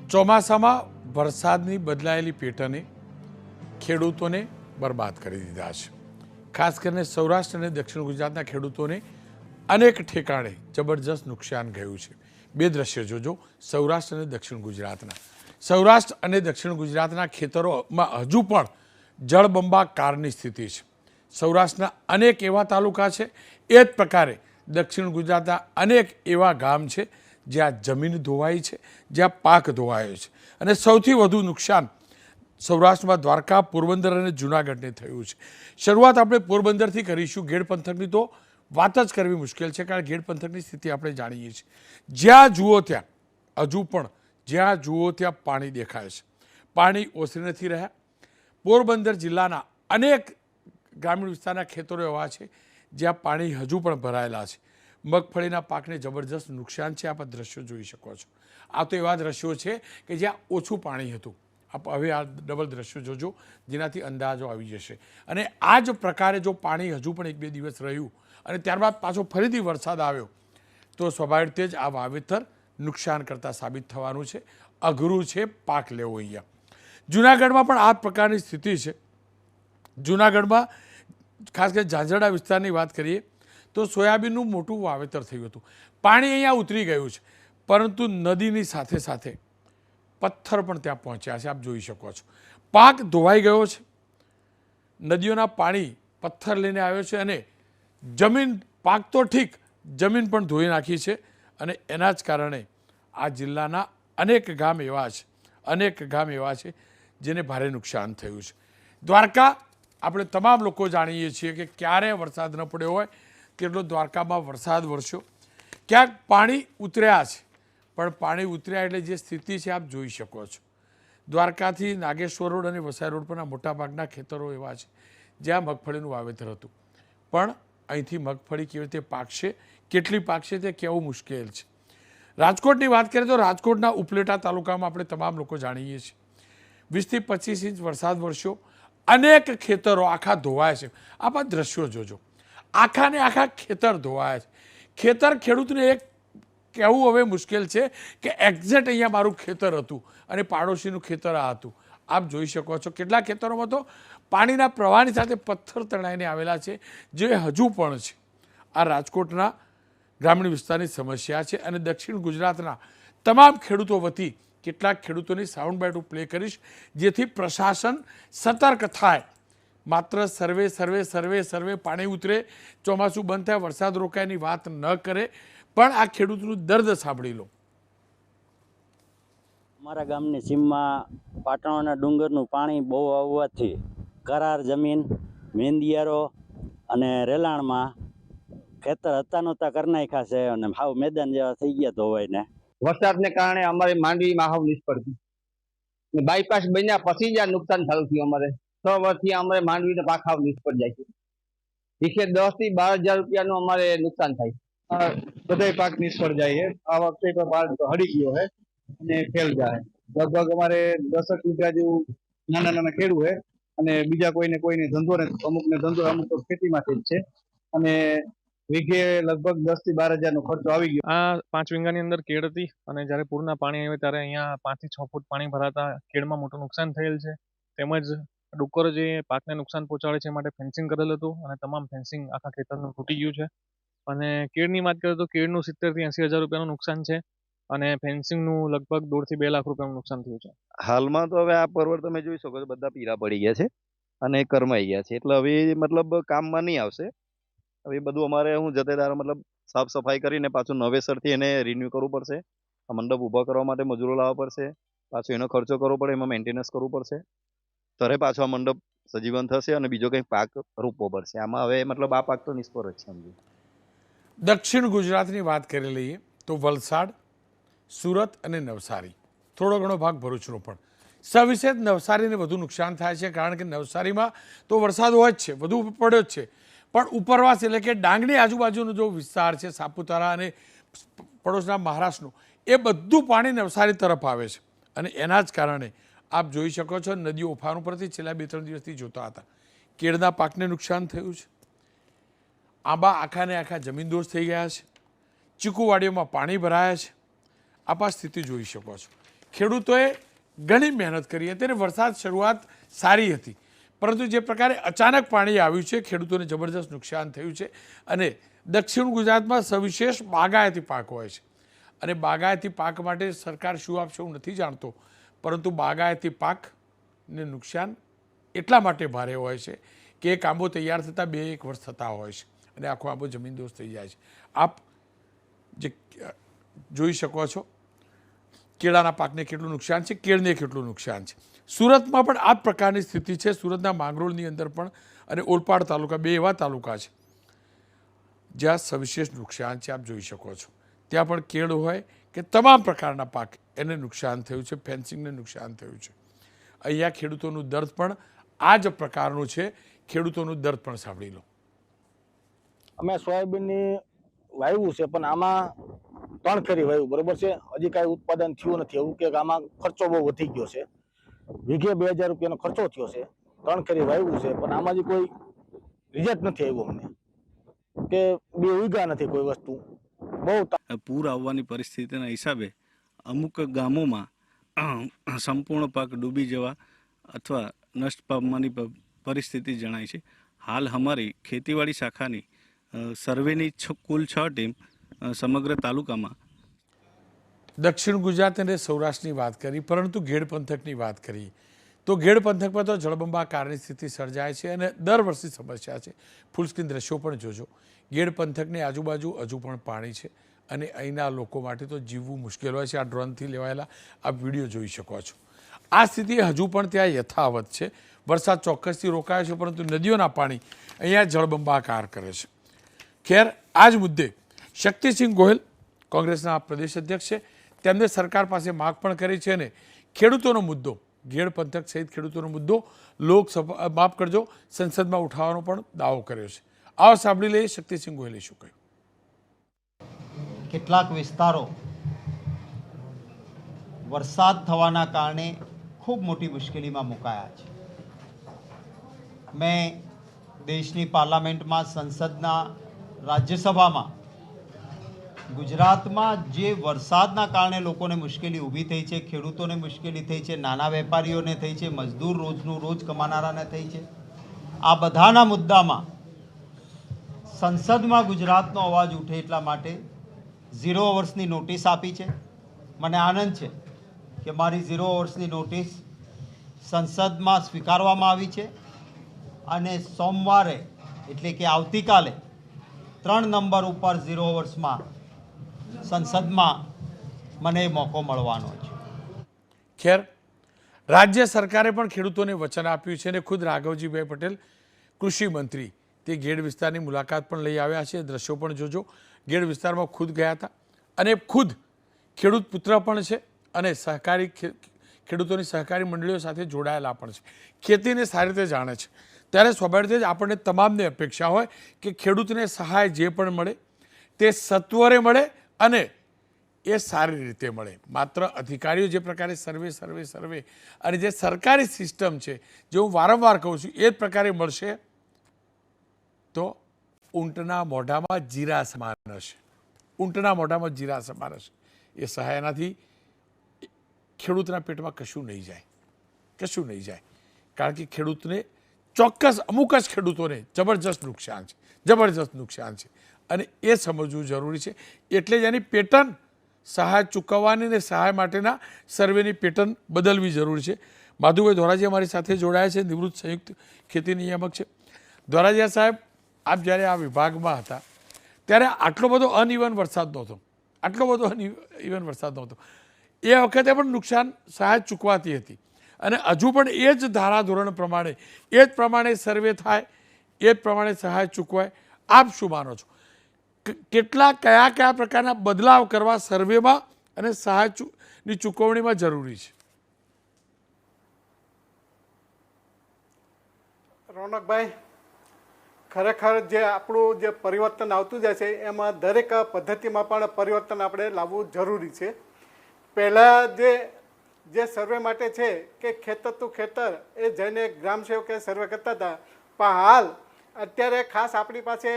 ચોમાસામાં વરસાદની બદલાયેલી પેટર્ને ખેડૂતોને બરબાદ કરી દીધા છે. ખાસ કરીને સૌરાષ્ટ્ર અને દક્ષિણ ગુજરાતના ખેડૂતોને અનેક ઠેકાણે જબરજસ્ત નુકસાન ગયું છે. બે દ્રશ્યો જોજો સૌરાષ્ટ્ર અને દક્ષિણ ગુજરાતના. સૌરાષ્ટ્ર અને દક્ષિણ ગુજરાતના ખેતરોમાં હજુ પણ જળબંબાકારની સ્થિતિ છે. સૌરાષ્ટ્રના અનેક એવા તાલુકા છે, એ જ પ્રકારે દક્ષિણ ગુજરાતના અનેક એવા ગામ છે જ્યાં જમીન ધોવાઈ છે, જ્યાં પાક ધોવાયો છે. અને સૌથી વધુ નુકસાન સૌરાષ્ટ્રમાં દ્વારકા, પોરબંદર અને જૂનાગઢને થયું છે. શરૂઆત આપણે પોરબંદરથી કરીશું. ગેડ પંથકની તો વાત જ કરવી મુશ્કેલ છે, કારણ કે ગેડ પંથકની સ્થિતિ આપણે જાણીએ છીએ. જ્યાં જુઓ ત્યાં હજુ પણ જ્યાં જુઓ ત્યાં પાણી દેખાય છે. પાણી ઓસરી નથી રહ્યા. પોરબંદર જિલ્લાના અનેક ગ્રામીણ વિસ્તારના ખેતરો એવા છે જ્યાં પાણી હજુ પણ ભરાયેલા છે. મગફળીના પાકને જબરજસ્ત નુકસાન છે. આપ દ્રશ્યો જોઈ શકો છો. આ તો એવા દ્રશ્યો છે કે જ્યાં ઓછું પાણી હતું. આપ હવે આ ડબલ દ્રશ્યો જોજો, જેનાથી અંદાજો આવી જશે. અને આ જ પ્રકારે જો પાણી હજુ પણ 1-2 દિવસ રહ્યું અને ત્યારબાદ પાછો ફરીથી વરસાદ આવ્યો તો સ્વાભાવિક રીતે જ આ વાવેતર નુકસાન કરતા સાબિત થવાનું છે. અઘરું છે પાક લેવો. અહીંયા જૂનાગઢમાં પણ આ પ્રકારની સ્થિતિ છે. જૂનાગઢમાં ખાસ કરીને ઝાંઝરડા વિસ્તારની વાત કરીએ તો સોયાબીનનું મોટું વાવેતર થયું હતું. પાણી અહીંયા ઉતરી ગયું છે, પરંતુ નદીની સાથે સાથે પથ્થર પણ ત્યાં પહોંચ્યા છે. આપ જોઈ શકો છો. પાક ધોવાઈ ગયો છે. નદીઓના પાણી પથ્થર લઈને આવ્યો છે અને જમીન, પાક તો ઠીક, જમીન પણ ધોઈ નાખી છે. અને એના જ કારણે આ જિલ્લાના અનેક ગામ એવા છે જેને ભારે નુકસાન થયું છે. દ્વારકા આપણે તમામ લોકો જાણીએ છીએ કે ક્યારે વરસાદ ન પડ્યો હોય કેટલો દ્વારકામાં વરસાદ વરસ્યો. ક્યાંક પાણી ઉતર્યા છે, પણ પાણી ઉતર્યા એટલે જે સ્થિતિ છે આપ જોઈ શકો છો. દ્વારકાથી નાગેશ્વર રોડ અને વસાઈ રોડ પરના મોટાભાગના ખેતરો એવા છે જ્યાં મગફળીનું વાવેતર હતું. પણ અહીંથી મગફળી કેવી રીતે પાકશે, કેટલી પાકશે તે કહેવું મુશ્કેલ છે. રાજકોટની વાત કરીએ તો રાજકોટના ઉપલેટા તાલુકામાં આપણે તમામ લોકો જાણીએ છીએ 20 થી 25 ઇંચ વરસાદ વરસ્યો. અનેક ખેતરો આખા ધોવાયા છે. આપ આ દ્રશ્યો જોજો. આખાને આખા ખેતર ધોવાયા છે. ખેતર ખેડૂતને એક કહેવું હવે મુશ્કેલ છે કે એક્ઝેક્ટ અહીંયા મારું ખેતર હતું અને પાડોશીનું ખેતર આ હતું. આપ જોઈ શકો છો કેટલા ખેતરોમાં તો પાણીના પ્રવાહની સાથે પથ્થર તણાઈને આવેલા છે, જે હજુ પણ છે. આ રાજકોટના ગ્રામીણ વિસ્તારની સમસ્યા છે. અને દક્ષિણ ગુજરાતના તમામ ખેડૂતો વતી કેટલાક ખેડૂતોની સાઉન્ડ બાઇટ પ્લે કરીશ, જેથી પ્રશાસન સતર્ક થાય. માત્ર સર્વે પાણી ઉતરે, ચોમાસું બંધ થાય, વરસાદ રોકાયની વાત ન કરે, પણ આ ખેડૂતનું દર્દ સાંભળી લો. અમારા ગામની સીમમાં પાટણના ડુંગરનું પાણી બહુ આવવાથી કરાર જમીન, મેંદિયારો અને રેલાણમાં ખેતર હતા નહોતા કરી નાખ્યા છે અને હાવ મેદાન જેવા થઈ ગયા ધોવાઈને. વરસાદને કારણે અમારી માંડવીમાં હાવ નિષ્ફળ ગઈ. બાયપાસ બન્યા પછી જ આ નુકસાન થયું થયું. અમારે 6 વર્ષથી અમારે માંડવીનો પાક હાવ નિષ્ફળ જાય છે. વિશે 10 થી 12 હજાર રૂપિયાનું અમારે નુકસાન થાય. બધા પાક નિષ્ફળ જાય છે. આ વખતે તો પાક હળી ગયો છે અને ફેલ જાય. લગભગ અમારે 10 વીઘા જેવું નાના ખેડૂત છે અને બીજા કોઈને ધંધો ને અમુકને ધંધો, અમુક તો ખેતીમાંથી જ છે. અને વીઘે લગભગ 10 થી 12 હજારનો ખર્ચો આવી ગયો. આ 5 વીઘાની અંદર કેળ હતી અને જ્યારે પૂરના પાણી આવ્યા ત્યારે અહીંયા 5 થી 6 ફૂટ પાણી ભરાતા કેળમાં મોટું નુકસાન થયેલ છે. તેમજ ડુક્કરો જે પાકને નુકસાન પહોંચાડે છે માટે ફેન્સિંગ કરેલ હતું અને તમામ ફેન્સિંગ આખા ખેતરનું તૂટી ગયું છે. અને કેળની વાત કરીએ તો કેળનું 70 થી 80 હજાર રૂપિયાનું નુકસાન છે અને ફેન્સિંગનું લગભગ 1.5 થી 2 લાખ રૂપિયાનું નુકસાન થયું છે. હાલમાં તો હવે આ પર્વત તમે જોઈ શકો છો, બધા પીળા પડી ગયા છે અને કરમાઈ ગયા છે. એટલે હવે મતલબ કામમાં નહીં આવશે. હવે બધું અમારે જતેદાર મતલબ સાફ સફાઈ કરીને પાછું નવેસરથી એને રિન્યુ કરવું પડશે. આ મંડપ ઊભા કરવા માટે મજૂરો લાવવા પડશે, પાછો એનો ખર્ચો કરવો પડે, એમાં મેન્ટેનન્સ કરવું પડશે. ત્યારે પાછો આ મંડપ સજીવન થશે અને બીજો કંઈક પાક રોપવો પડશે. આમાં હવે મતલબ આ પાક તો નિષ્ફળ જ છે. સમજો દક્ષિણ ગુજરાતની વાત કરી લઈએ તો વલસાડ, સુરત અને નવસારી, થોડો ઘણો ભાગ ભરૂચનો પણ. સવિશેષ નવસારીને વધુ નુકસાન થાય છે, કારણ કે નવસારીમાં તો વરસાદ હોય જ છે, વધુ પડ્યો જ છે, પણ ઉપરવાસ એટલે કે ડાંગની આજુબાજુનો જો વિસ્તાર છે, સાપુતારા અને પડોશના મહારાષ્ટ્રનું, એ બધું પાણી નવસારી તરફ આવે છે. અને એના જ કારણે આપ જોઈ શકો છો નદીઓ ઉફાન ઉપરથી છેલ્લા 2-3 દિવસથી જોતા હતા. કેળના પાકને નુકસાન થયું છે. આંબા આખાને આખા જમીનદોષ થઈ ગયા છે. ચીકુવાડીઓમાં પાણી ભરાયા છે. આપ આ સ્થિતિ જોઈ શકો છો. ખેડૂતોએ ઘણી મહેનત કરી હતી અને વરસાદ શરૂઆત સારી હતી, પરંતુ જે પ્રકારે અચાનક પાણી આવ્યું છે ખેડૂતોને જબરજસ્ત નુકસાન થયું છે. અને દક્ષિણ ગુજરાતમાં સવિશેષ બાગાયતી પાક હોય છે અને બાગાયતી પાક માટે સરકાર શું આપશે હું નથી જાણતો, પરંતુ બાગાયતી પાકને નુકસાન એટલા માટે ભારે હોય છે કે એક આંબો તૈયાર થતાં 2-1 વર્ષ થતા હોય છે અને આખો આંબો જમીનદોસ્ત થઈ જાય છે. આપ જે જોઈ શકો છો કેળાના પાકને કેટલું નુકસાન છે, કેળને કેટલું નુકસાન છે. સુરતમાં પણ આ પ્રકારની સ્થિતિ છે. સુરતના માંગરોળની અંદર પણ અને ઓલપાડ તાલુકા 2 એવા તાલુકા છે જ્યાં સવિશેષ નુકસાન છે. આપ જોઈ શકો છો ત્યાં પણ કેળ હોય કે તમામ પ્રકારના પાક એને નુકસાન થયું છે, ફેન્સિંગને નુકસાન થયું છે. અહીંયા ખેડૂતોનું દર્દ પણ આ જ પ્રકારનું છે. ખેડૂતોનું દર્દ પણ સાંભળી લો. અમે સોયાબીનની વાવ્યું છે, પણ આમાં 3 ફેરી વાવ્યું, બરોબર છે. હજી કાંઈ ઉત્પાદન થયું નથી. એવું કે આમાં ખર્ચો બહુ વધી ગયો છે. વીઘે 2000 રૂપિયાનો ખર્ચો થયો છે. 3 ફેરી વાવ્યું છે, પણ આમાંથી કોઈ રિઝલ્ટ નથી આવ્યું અમને, કે 2 વીઘા નથી કોઈ વસ્તુ. બહુ પૂર આવવાની પરિસ્થિતિના હિસાબે અમુક ગામોમાં સંપૂર્ણ પાક ડૂબી જવા અથવા નષ્ટ પામવાની પરિસ્થિતિ જણાય છે. હાલ અમારી ખેતીવાડી શાખાની સર્વેની કુલ 6 ટીમ સમગ્ર તાલુકામાં. દક્ષિણ ગુજરાત અને સૌરાષ્ટ્રની વાત કરી, પરંતુ ઘેડ પંથકની વાત કરી તો ઘેડ પંથકમાં તો જળબંબાકારની સ્થિતિ સર્જાય છે અને દર વર્ષની સમસ્યા છે. ફૂલસ્ક્રીન દ્રશ્યો પણ જોજો. ઘેડ પંથકની આજુબાજુ હજુ પણ પાણી છે અને અહીંના લોકો માટે તો જીવવું મુશ્કેલ હોય છે. આ ડ્રોનથી લેવાયેલા આપ વિડીયો જોઈ શકો છો. આ સ્થિતિ હજુ પણ ત્યાં યથાવત છે. વરસાદ ચોક્કસથી રોકાયો છે, પરંતુ નદીઓના પાણી અહીંયા જળબંબાકાર કરે છે. ખેર, આ જ મુદ્દે શક્તિસિંહ ગોહિલ કોંગ્રેસના પ્રદેશ અધ્યક્ષ છે, તેમને સરકાર પાસે માગ પણ કરી છે અને ખેડૂતોનો મુદ્દો, ઘેડ પંથક સહિત ખેડૂતોનો મુદ્દો લોકસભા માફ કરજો સંસદમાં ઉઠાવવાનો પણ દાવો કર્યો છે. આવો સાંભળી લઈએ શક્તિસિંહ ગોહિલે શું કહ્યું. કેટલાક વિસ્તારો વરસાદ થવાના કારણે ખૂબ મોટી મુશ્કેલીમાં મુકાયા છે. મેં દેશની પાર્લામેન્ટમાં, સંસદના, રાજ્યસભામાં ગુજરાતમાં જે વરસાદના કારણે લોકોને મુશ્કેલી ઊભી થઈ છે, ખેડૂતોને મુશ્કેલી થઈ છે, નાના વેપારીઓને થઈ છે, મજદૂર રોજનું રોજ કમાનારાને થઈ છે, આ બધાના મુદ્દામાં સંસદમાં ગુજરાતનો અવાજ ઉઠે એટલા માટે 0 અવર્સની નોટિસ આપી છે. મને આનંદ છે કે મારી 0 અવર્સની નોટિસ સંસદમાં સ્વીકારવામાં આવી છે અને સોમવારે એટલે કે આવતીકાલે 3 નંબર ઉપર 0 અવર્સમાં સંસદમાં મને મોકો મળવાનો છે. ખેર, રાજ્ય સરકારે પણ ખેડૂતોને વચન આપ્યું છે અને ખુદ રાઘવજીભાઈ પટેલ કૃષિ મંત્રી તે ઘેડ વિસ્તારની મુલાકાત પણ લઈ આવ્યા છે. દ્રશ્યો પણ જોજો. ઘેડ વિસ્તારમાં ખુદ ગયા હતા અને ખુદ ખેડૂત પુત્ર પણ છે અને સહકારી ખેડૂતોની સહકારી મંડળીઓ સાથે જોડાયેલા પણ છે. ખેતીને સારી રીતે જાણે છે. ત્યારે સ્વાભાવિક રીતે જ આપણને તમામને અપેક્ષા હોય કે ખેડૂતને સહાય જે પણ મળે તે સત્વરે મળે અને એ સારી રીતે મળે. માત્ર અધિકારીઓ જે પ્રકારે સર્વે અને જે સરકારી સિસ્ટમ છે, જે હું વારંવાર કહું છું, એ જ પ્રકારે મળશે તો ઊંટના મોઢામાં જીરા સમાન હશે. ઊંટના મોઢામાં જીરા સમાન હશે. એ સહાયનાથી ખેડૂતના પેટમાં કશું નહીં જાય. કારણ કે ખેડૂતને ચોક્કસ અમુક જ ખેડૂતોને જબરજસ્ત નુકસાન છે અને એ સમજવું જરૂરી છે. એટલે જ એની પેટર્ન સહાય ચૂકવવાની અને સહાય માટેના સર્વેની પેટર્ન બદલવી જરૂરી છે. માધુભાઈ ધોરાજી અમારી સાથે જોડાયા છે, નિવૃત્ત સંયુક્ત ખેતી નિયામક છે. ધોરાજીયા સાહેબ, આપ જ્યારે આ વિભાગમાં હતા ત્યારે આટલો બધો અનઇવન વરસાદ નહોતો. એ વખતે પણ નુકસાન સહાય ચૂકવાતી હતી અને હજુ પણ એ જ ધારાધોરણ પ્રમાણે, એ જ પ્રમાણે સર્વે થાય, એ જ પ્રમાણે સહાય ચૂકવાય. આપ શું માનો છો? કયા પ્રકારના બદલાવ કરવા સર્વેમાં અને સહાયની ચૂકવણીમાં જરૂરી છે? રોનકભાઈ, ખરેખર જે આપણું જે પરિવર્તન આવતું જાય છે એમાં દરેક પદ્ધતિમાં પણ પરિવર્તન આપણે લાવવું જરૂરી છે. પહેલાં જે સર્વે માટે છે કે ખેતર ટુ ખેતર એ જઈને ગ્રામ સેવકે સર્વે કરતા હતા, પણ હાલ અત્યારે ખાસ આપણી પાસે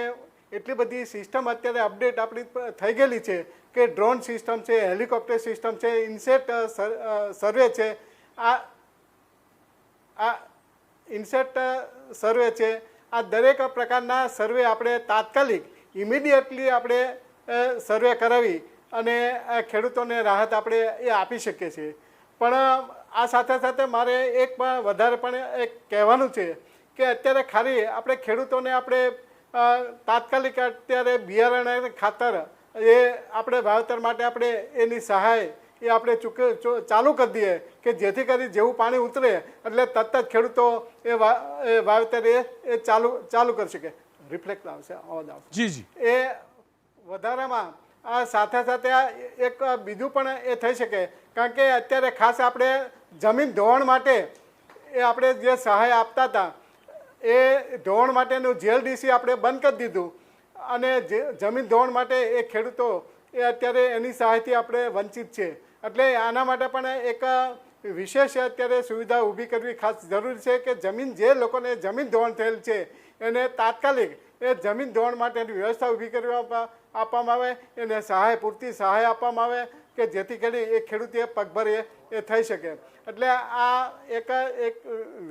એટલી બધી સિસ્ટમ અત્યારે અપડેટ આપણી થઈ ગયેલી છે કે ડ્રોન સિસ્ટમ છે, હેલિકોપ્ટર સિસ્ટમ છે, ઇન્સેટ સર્વે છે, આ ઇન્સેટ સર્વે છે, આ દરેક પ્રકારના સર્વે આપણે તાત્કાલિક ઇમિડિયેટલી આપણે સર્વે કરાવી અને ખેડૂતોને રાહત આપણે એ આપી શકીએ છીએ. પણ આ સાથે સાથે મારે એક પણ વધારે પણ એક કહેવાનું છે કે અત્યારે ખાલી આપણે ખેડૂતોને આપણે તાત્કાલિક અત્યારે બિયારણ અને ખાતર એ આપણે વાવેતર માટે આપણે એની સહાય એ આપણે ચાલુ કરી દઈએ કે જેથી કરી જેવું પાણી ઉતરે એટલે તરત જ ખેડૂતો એ વાવેતર એ ચાલુ કરી શકે. રિફ્લેક્ટ આવશે, અવાજ આવશે. જી જી. એ વધારામાં આ સાથે સાથે આ એક બીજું પણ એ થઈ શકે, કારણ કે અત્યારે ખાસ આપણે જમીન ધોવાણ માટે એ આપણે જે સહાય આપતા હતા એ ધોવાણ માટેનું જીએલડીસી આપણે બંધ કરી દીધું અને જમીન ધોવાણ માટે એ ખેડૂતો એ અત્યારે એની સહાયથી આપણે વંચિત છે. એટલે આના માટે પણ એક વિશેષ અત્યારે સુવિધા ઊભી કરવી ખાસ જરૂરી છે કે જમીન જે લોકોને જમીન ધોવાણ થયેલ છે એને તાત્કાલિક એ જમીન ધોવાણ માટેની વ્યવસ્થા ઊભી કરવા આપવામાં આવે, એને સહાય પૂરતી સહાય આપવામાં આવે કે જેથી કરી એ ખેડૂત એ પગભર એ થઈ શકે. એટલે આ એક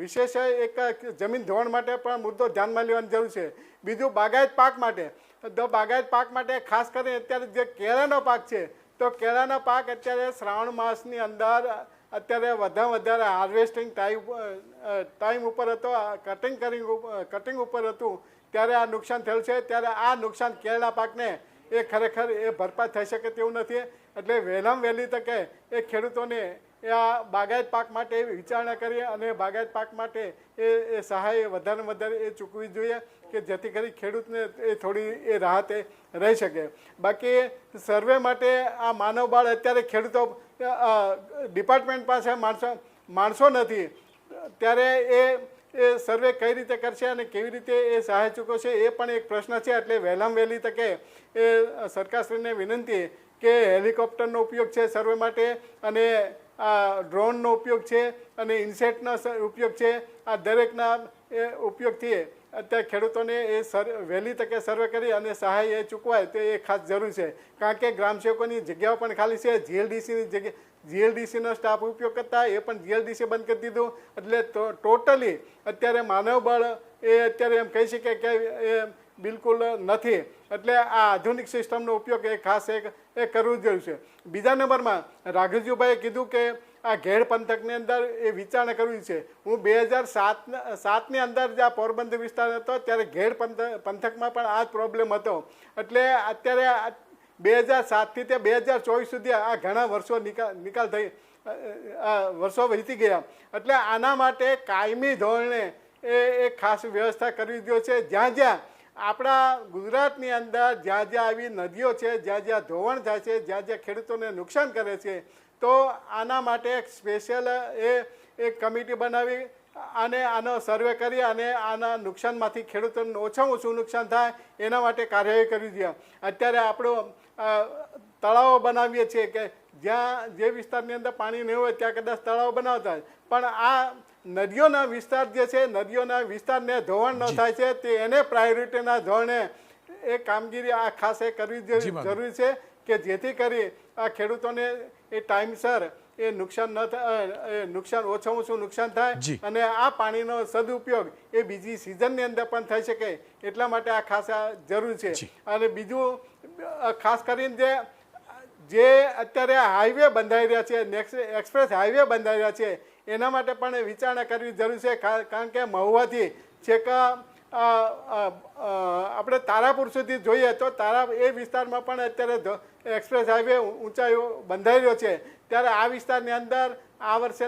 વિશેષ એક જમીન ધોવાણ માટે પણ મુદ્દો ધ્યાનમાં લેવાની જરૂર છે. બીજું બાગાયત પાક માટે, તો બાગાયત પાક માટે ખાસ કરીને અત્યારે જે કેળાનો પાક છે તો કેળાનો પાક અત્યારે શ્રાવણ માસની અંદર અત્યારે વધારે હાર્વેસ્ટિંગ ટાઈમ ઉપર હતો, કટિંગ ઉપર હતું ત્યારે આ નુકસાન થયેલું છે. ત્યારે આ નુકસાન કેળાના પાકને એ ખરેખર એ ભરપાઈ થઈ શકે તેવું નથી. એટલે વહેલામાં વહેલી તકે એ ખેડૂતોને એ આ બાગાયત પાક માટે વિચારણા કરી અને બાગાયત પાક માટે એ સહાય વધારે એ ચૂકવવી જોઈએ કે જેથી કરી ખેડૂતને એ થોડી એ રાહત રહી શકે. બાકી સર્વે માટે આ માનવબળ અત્યારે ખેડૂતો ડિપાર્ટમેન્ટ પાસે માણસો નથી, ત્યારે એ સર્વે કઈ રીતે કરશે અને કેવી રીતે એ સહાય ચૂકવશે એ પણ એક પ્રશ્ન છે. એટલે વહેલામાં વહેલી તકે એ સરકારશ્રીને વિનંતી કે હેલિકોપ્ટરનો ઉપયોગ છે સર્વે માટે અને ડ્રોનનો ઉપયોગ છે અને ઇન્સેટનો ઉપયોગ છે, આ દરેકના એ ઉપયોગથી અત્યારે ખેડૂતોને એ વહેલી તકે સર્વે કરી અને સહાય એ ચૂકવાય તો એ ખાસ જરૂર છે. કારણ કે ગ્રામસેવકોની જગ્યાઓ પણ ખાલી છે. જીએલડીસીની જગ્યા જીએલડીસીનો સ્ટાફ ઉપયોગ કરતા એ પણ જીએલડીસી બંધ કરી દીધું. એટલે ટોટલી અત્યારે માનવબળ એ અત્યારે એમ કહી શકે કે એ બિલકુલ નથી. એટલે આ આધુનિક સિસ્ટમનો ઉપયોગ એ ખાસ એ કરવું જરૂર છે. બીજા નંબરમાં રાઘવજીભાઈએ કીધું કે આ ઘેડ પંથકની અંદર એ વિચારણા કરવી છે. હું 2007ની અંદર જે આ પોરબંદર વિસ્તાર હતો ત્યારે ઘેડ પંથકમાં પણ આ જ પ્રોબ્લેમ હતો. એટલે અત્યારે 2007થી તે 2024 સુધી આ ઘણા વર્ષો નિકાલ થઈ વર્ષો વીતી ગયા. એટલે આના માટે કાયમી ધોરણે એ ખાસ વ્યવસ્થા કરવી જોઈએ છે. જ્યાં આપણા ગુજરાતની અંદર જ્યાં આવી નદીઓ છે, જ્યાં ધોવાણ થાય છે, જ્યાં ખેડૂતોને નુકસાન કરે છે, તો આના માટે એક સ્પેશિયલ એક કમિટી બનાવી અને આનો સર્વે કરી અને આના નુકસાનમાંથી ખેડૂતોને ઓછામાં ઓછું નુકસાન થાય એના માટે કાર્યવાહી કરવી જોઈએ. અત્યારે આપણો તળાવો બનાવીએ છીએ કે જ્યાં જે વિસ્તારની અંદર પાણી નહીં હોય ત્યાં કદાચ તળાવ બનાવતા હોય, પણ આ નદીઓના વિસ્તાર જે છે, નદીઓના વિસ્તારને ધોવાણ ન થાય છે તે એને પ્રાયોરિટીના ધોરણે એ કામગીરી આ ખાસ એ કરવી જરૂરી છે કે જેથી કરી આ ખેડૂતોને એ ટાઈમસર એ નુકસાન ન થાય, નુકસાન ઓછામાં ઓછું નુકસાન થાય અને આ પાણીનો સદુપયોગ એ બીજી સિઝનની અંદર પણ થઈ શકે. એટલા માટે આ ખાસ જરૂર છે. અને બીજું ખાસ કરીને જે અત્યારે હાઈવે બંધાઈ રહ્યા છે, એક્સપ્રેસ હાઈવે બંધાઈ રહ્યા છે, એના માટે પણ વિચારણા કરવી જરૂર છે. કારણ કે મહુવાથી છેક આપણે તારાપુર સુધી જોઈએ તો એ વિસ્તારમાં પણ અત્યારે એક્સપ્રેસ હાઈવે ઊંચાઈઓ બંધાઈ રહ્યો છે. ત્યારે આ વિસ્તારની અંદર આ વર્ષે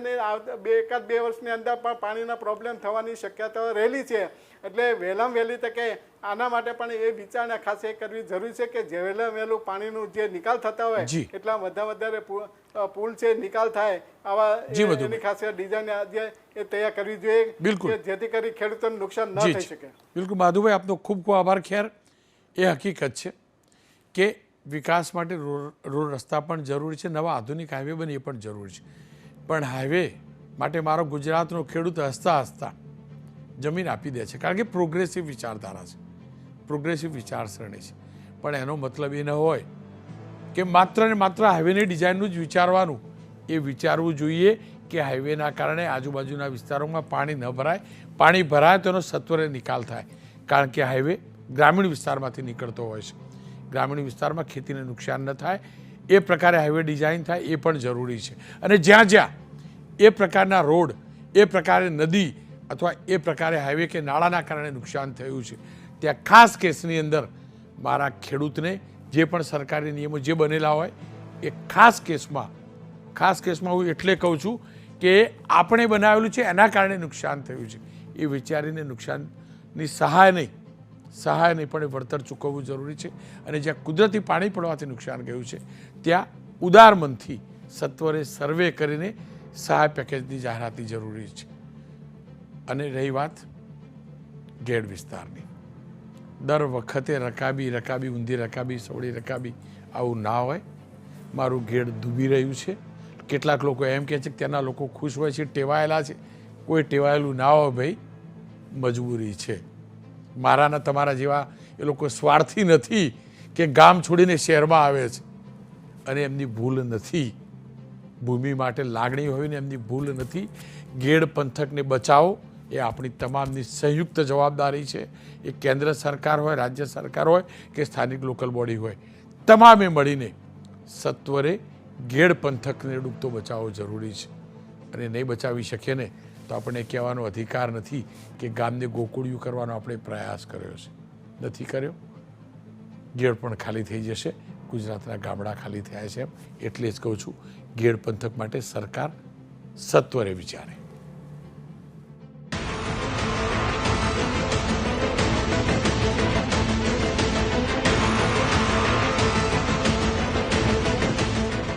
એકાદ બે વર્ષની અંદર પણ પાણીના પ્રોબ્લેમ થવાની શક્યતાઓ રહેલી છે. એટલે વહેલામાં વહેલી તકે આના માટે પણ એ વિચારણા ખાસ એ કરવી જરૂરી છે કે વહેલામાં વહેલું પાણીનું જે નિકાલ થતા હોય એટલા વધારે પુલ છે નિકાલ થાય આવા એની ખાસ ડિઝાઇન એ તૈયાર કરવી જોઈએ જેથી કરી ખેડૂતોને નુકસાન ન થઈ શકે. બિલકુલ માધુભાઈ, આપનો ખૂબ ખૂબ આભાર. ખેર એ હકીકત છે કે વિકાસ માટે રોડ રસ્તા પણ જરૂરી છે, નવા આધુનિક હાઈવે બને એ પણ જરૂરી છે. પણ હાઈવે માટે મારો ગુજરાતનો ખેડૂત હસતા હસતા જમીન આપી દે છે કારણ કે પ્રોગ્રેસિવ વિચારધારા છે. પ્રોગ્રેસિવ વિચારસરણી છે, પણ એનો મતલબ એ ન હોય કે માત્ર ને માત્ર હાઈવેની ડિઝાઇનનું જ વિચારવાનું. એ વિચારવું જોઈએ કે હાઈવેના કારણે આજુબાજુના વિસ્તારોમાં પાણી ન ભરાય, પાણી ભરાય તો એનો સત્વરે નિકાલ થાય, કારણ કે હાઈવે ગ્રામીણ વિસ્તારમાંથી નીકળતો હોય છે. ગ્રામીણ વિસ્તારમાં ખેતીને નુકસાન ન થાય એ પ્રકારે હાઈવે ડિઝાઇન થાય એ પણ જરૂરી છે. અને જ્યાં જ્યાં એ પ્રકારના રોડ, એ પ્રકારે નદી અથવા એ પ્રકારે હાઈવે કે નાળાના કારણે નુકસાન થયું છે, ત્યાં ખાસ કેસની અંદર મારા ખેડૂતને જે પણ સરકારી નિયમો જે બનેલા હોય એ ખાસ કેસમાં હું એટલે કહું છું કે આપણે બનાવેલું છે એના કારણે નુકસાન થયું છે એ વિચારીને નુકસાનની સહાય નહીં પણ એ વળતર ચૂકવવું જરૂરી છે. અને જ્યાં કુદરતી પાણી પડવાથી નુકસાન ગયું છે ત્યાં ઉદાર મનથી સત્વરે સર્વે કરીને સહાય પેકેજની જાહેરાતની જરૂરી છે. અને રહી વાત ગેડ વિસ્તારની, દર વખતે રકાબી ઊંધી રકાબી સવળી રકાબી આવું ના હોય. મારું ગેડ ડૂબી રહ્યું છે. કેટલાક લોકો એમ કહે છે કે ત્યાંના લોકો ખુશ હોય છે, ટેવાયેલા છે. કોઈ ટેવાયેલું ના હોય ભાઈ, મજબૂરી છે. મારાના તમારા જેવા એ લોકો સ્વાર્થી નથી કે ગામ છોડીને શહેરમાં આવે છે, અને એમની ભૂલ નથી. ભૂમિ માટે લાગણી હોય ને એમની ભૂલ નથી. ગેડ પંથકને બચાવો એ આપણી તમામની સંયુક્ત જવાબદારી છે. એ કેન્દ્ર સરકાર હોય, રાજ્ય સરકાર હોય કે સ્થાનિક લોકલ બોડી હોય, તમામે મળીને સત્વરે ગેડ પંથકને ડૂબતો બચાવવો જરૂરી છે. અને નહીં બચાવી શકીએ ને તો આપણે કહેવાનો અધિકાર નથી કે ગામને ગોકુળિયું કરવાનો આપણે પ્રયાસ કર્યો છે. નથી કર્યો. ગેડ પણ ખાલી થઈ જશે. ગુજરાતના ગામડા ખાલી થયા છે. એટલે જ કહું છું, ગેડ પંથક માટે સરકાર સત્વરે વિચારે.